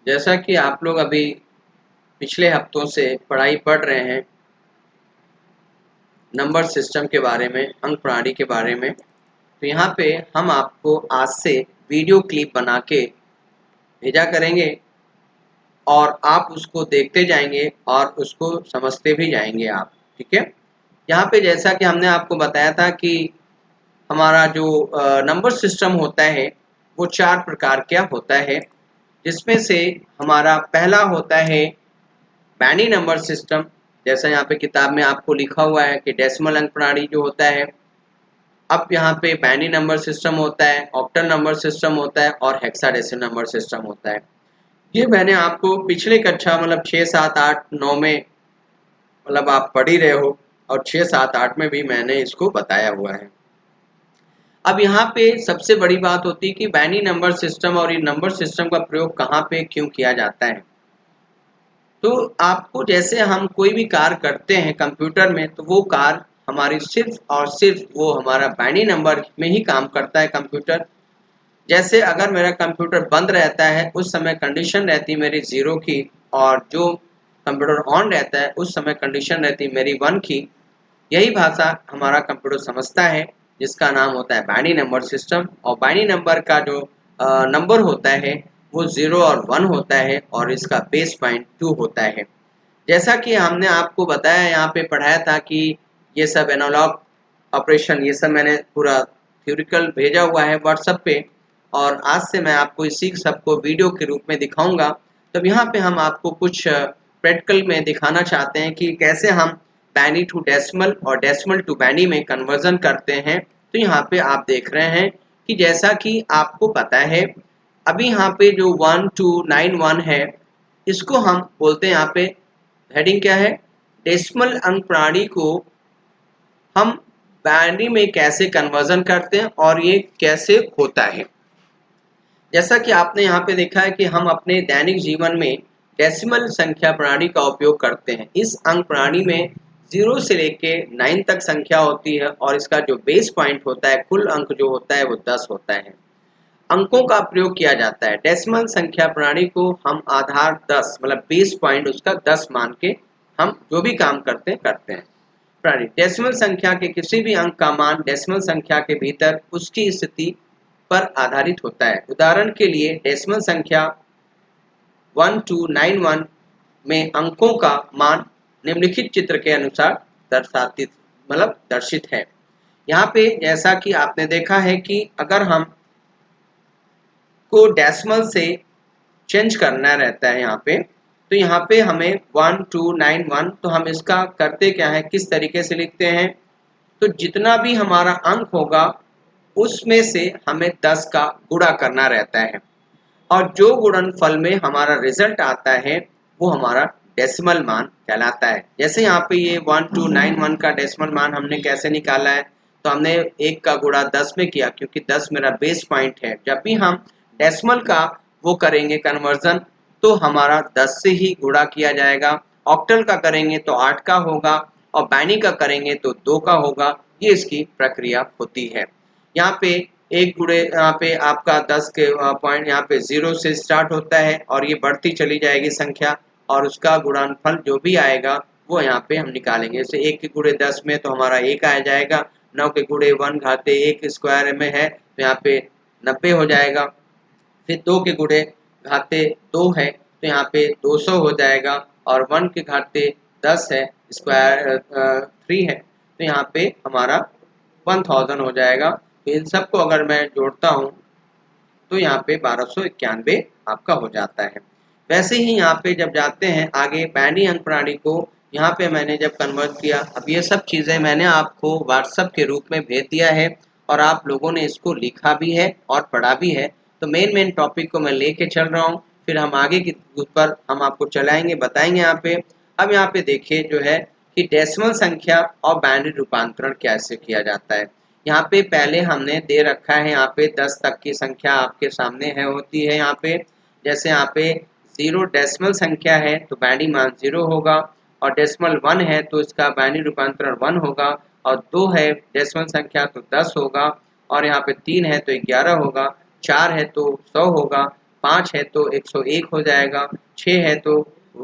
जैसा कि आप लोग अभी पिछले हफ्तों से पढ़ाई पढ़ रहे हैं नंबर सिस्टम के बारे में, अंक प्रणाली के बारे में, तो यहाँ पे हम आपको आज से वीडियो क्लिप बना के भेजा करेंगे और आप उसको देखते जाएंगे और उसको समझते भी जाएंगे आप। ठीक है। यहाँ पे जैसा कि हमने आपको बताया था कि हमारा जो नंबर सिस्टम होता है वो 4 प्रकार का होता है, जिसमें से हमारा पहला होता है बाइनरी नंबर सिस्टम। जैसा यहाँ पे किताब में आपको लिखा हुआ है कि डेसिमल अंक प्रणाली जो होता है। अब यहाँ पे बाइनरी नंबर सिस्टम होता है, ऑक्टल नंबर सिस्टम होता है और हेक्साडेसिमल नंबर सिस्टम होता है। ये मैंने आपको पिछले कक्षा मतलब 6, 7, 8, 9 में मतलब आप पढ़ ही रहे हो, और 6, 7, 8 में भी मैंने इसको बताया हुआ है। अब यहाँ पे सबसे बड़ी बात होती है कि बाइनरी नंबर सिस्टम और ये नंबर सिस्टम का प्रयोग कहाँ पे क्यों किया जाता है। तो आपको जैसे हम कोई भी कार्य करते हैं कंप्यूटर में, तो वो कार्य हमारी सिर्फ और सिर्फ वो हमारा बाइनरी नंबर में ही काम करता है कंप्यूटर। जैसे अगर मेरा कंप्यूटर बंद रहता है उस समय कंडीशन रहती है मेरी 0 की, और जो कंप्यूटर ऑन रहता है उस समय कंडीशन रहती है मेरी 1 की। यही भाषा हमारा कंप्यूटर समझता है, जिसका नाम होता है बाइनरी नंबर सिस्टम। और बाइनरी नंबर का जो नंबर होता है वो 0 और 1 होता है, और इसका बेस पॉइंट 2 होता है। जैसा कि हमने आपको बताया, यहाँ पे पढ़ाया था कि ये सब एनालॉग ऑपरेशन, ये सब मैंने पूरा थ्योरिकल भेजा हुआ है व्हाट्सएप पे, और आज से मैं आपको इसी सबको वीडियो के रूप में दिखाऊंगा। तब यहाँ पे हम आपको कुछ प्रैक्टिकल में दिखाना चाहते हैं कि कैसे हम बाइनरी टू डेसिमल और डेसिमल टू बाइनरी में कन्वर्जन करते हैं। तो यहाँ पे आप देख रहे हैं कि जैसा कि आपको पता है, अभी यहाँ पे जो 1291 है, इसको हम बोलते हैं, यहाँ पे हेडिंग क्या है, डेसिमल अंक प्रणाली को हम बाइनरी में कैसे कन्वर्जन करते हैं और ये कैसे होता है। जैसा कि आपने यहाँ पे देखा है कि हम अपने दैनिक जीवन में डेसिमल संख्या प्रणाली का उपयोग करते हैं। इस अंक प्रणाली में 0 से लेके 9 तक संख्या होती है, और इसका जो बेस पॉइंट होता है, कुल अंक जो होता है वो 10 होता है। अंकों का प्रयोग किया जाता है। डेसिमल संख्या प्रणाली को हम आधार 10 मतलब बेस पॉइंट उसका 10 मान के हम जो भी काम करते हैं प्रणाली। डेसिमल संख्या के किसी भी अंक का मान डेसिमल संख्या के भीतर उसकी स्थिति पर आधारित होता है। उदाहरण के लिए डेसिमल संख्या 1291 में अंकों का मान निम्नलिखित चित्र के अनुसार दर्शातित मतलब दर्शित है। यहाँ पे जैसा कि आपने देखा है कि अगर हम को डेसिमल से चेंज करना रहता है यहाँ पे, तो यहाँ पे हमें 1291, तो हम इसका करते क्या है, किस तरीके से लिखते हैं, तो जितना भी हमारा अंक होगा उसमें से हमें 10 का गुणा करना रहता है, और जो गुणनफल में हमारा रिजल्ट आता है वो हमारा डेसिमल मान कहलाता है। जैसे यहाँ पे ये 1291 का डेसिमल मान हमने कैसे निकाला है, तो हमने 1 का गुणा 10 में किया, क्योंकि 10 मेरा बेस पॉइंट है। जब भी हम डेसिमल का वो करेंगे कन्वर्जन, तो हमारा 10 से ही गुणा किया जाएगा। ऑक्टल का करेंगे तो 8 का होगा, और बाइनरी का करेंगे तो 2 का होगा। ये इसकी प्रक्रिया होती है। यहाँ पे एक गुणे यहाँ पे आपका 10 के पॉइंट यहाँ पे 0 से स्टार्ट होता है, और ये बढ़ती चली जाएगी संख्या, और उसका गुणनफल जो भी आएगा वो यहाँ पे हम निकालेंगे। जैसे 1 के गुणे 10 में तो हमारा 1 आ जाएगा, 9 के गुणे 1 घाते 1 स्क्वायर में है तो यहाँ पे 90 हो जाएगा। फिर 2 के गुणे घाते 2 है तो यहाँ पे 200 हो जाएगा, और 1 के घाते 10 है, स्क्वायर 3 है, तो यहाँ पे हमारा 1000 हो जाएगा। तो इन सबको अगर मैं जोड़ता हूँ तो यहाँ पे 1291 आपका हो जाता है। वैसे ही यहाँ पे जब जाते हैं आगे बाइनरी अंक प्रणाली को, यहाँ पे मैंने जब कन्वर्ट किया, अब ये सब चीज़ें मैंने आपको व्हाट्सएप के रूप में भेज दिया है, और आप लोगों ने इसको लिखा भी है और पढ़ा भी है। तो मेन टॉपिक को मैं लेके चल रहा हूँ, फिर हम आगे की उस पर हम आपको चलाएंगे, बताएंगे यहाँ पे। अब यहाँ पे देखिए जो है कि डेसिमल संख्या और बाइनरी रूपांतरण कैसे किया जाता है। यहाँ पे पहले हमने दे रखा है, यहाँ पे 10 तक की संख्या आपके सामने है होती है। यहाँ पे जैसे यहाँ पे 0 डेसिमल संख्या है तो बाइनरी मान 0 होगा, और डेसिमल 1 है तो इसका बाइनरी रूपांतरण 1 होगा, और 2 है डेसिमल संख्या तो 10 होगा, और यहाँ पे 3 है तो 11 होगा, 4 है तो 100 होगा, 5 है तो 101 हो जाएगा, 6 है तो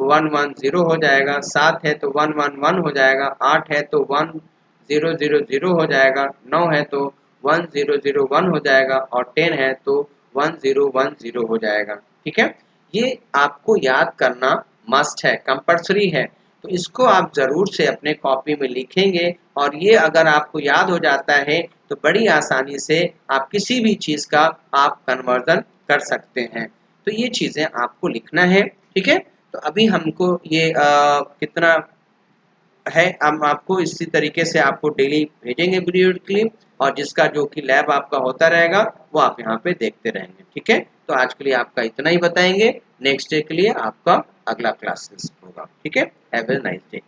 110 हो जाएगा, 7 है तो 111 हो जाएगा, 8 है तो 1000 हो जाएगा, 9 है तो 1001 हो जाएगा और 10 है तो 1010 हो जाएगा। ठीक है, ये आपको याद करना मस्ट है, कंपल्सरी है। तो इसको आप ज़रूर से अपने कॉपी में लिखेंगे और ये अगर आपको याद हो जाता है तो बड़ी आसानी से आप किसी भी चीज़ का आप कन्वर्जन कर सकते हैं। तो ये चीज़ें आपको लिखना है। ठीक है, तो अभी हमको ये कितना है, हम आपको इसी तरीके से आपको डेली भेजेंगे वीडियो क्लिप और जिसका जो कि लैब आपका होता रहेगा वो आप यहाँ पे देखते रहेंगे। ठीक है, तो आज के लिए आपका इतना ही बताएंगे, नेक्स्ट डे के लिए आपका अगला क्लासेस होगा। ठीक है, हैव ए नाइस डे।